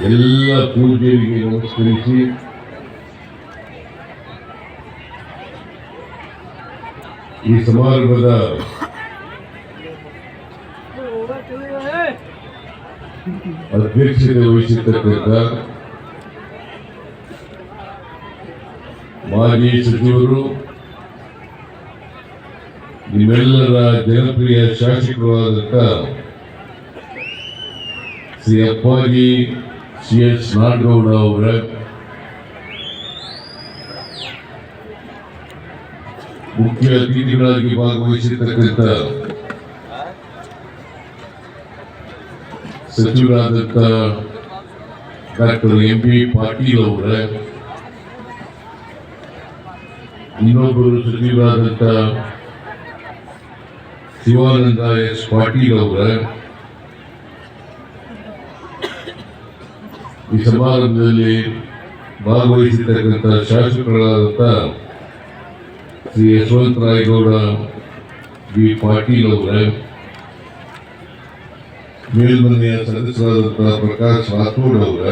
ಎಲ್ಲ ಪೂಜ್ಯರಿಗೆ ನಮಸ್ಕರಿಸಿ ಈ ಸಮಾರಂಭದ ಅಧ್ಯಕ್ಷತೆ ವಹಿಸಿರ್ತಕ್ಕಂಥ ಮಾಜಿ ಸಚಿವರು, ನಿಮ್ಮೆಲ್ಲರ ಜನಪ್ರಿಯ ಶಾಸಕರಾದಂಥ ಶ್ರೀ ಅಪ್ಪಾಜಿ CS ನಾಡಗೌಡ ಅವರ, ಮುಖ್ಯ ಅತಿಥಿಗಳಾಗಿ ಭಾಗವಹಿಸಿರ್ತಕ್ಕಂಥ ಸಚಿವರಾದಂಥ ಡಾಕ್ಟರ್ MB ಪಾಟೀಲ್ ಅವರ, ಇನ್ನೊಬ್ಬರು ಸಚಿವರಾದಂಥ ಶಿವಾನಂದ S ಪಾಟೀಲ್ ಅವರ, ಈ ಸಮಾರಂಭದಲ್ಲಿ ಭಾಗವಹಿಸಿರ್ತಕ್ಕಂಥ ಶಾಸಕರಾದಂಥ ಶ್ರೀ ಯಶವಂತರಾಯಗೌಡ B ಪಾಟೀಲ್ ಅವರ, ಮೇಲ್ಮನೆಯ ಸದಸ್ಯರಾದಂಥ ಪ್ರಕಾಶ್ ರಾಥೋಡ್ ಅವರ,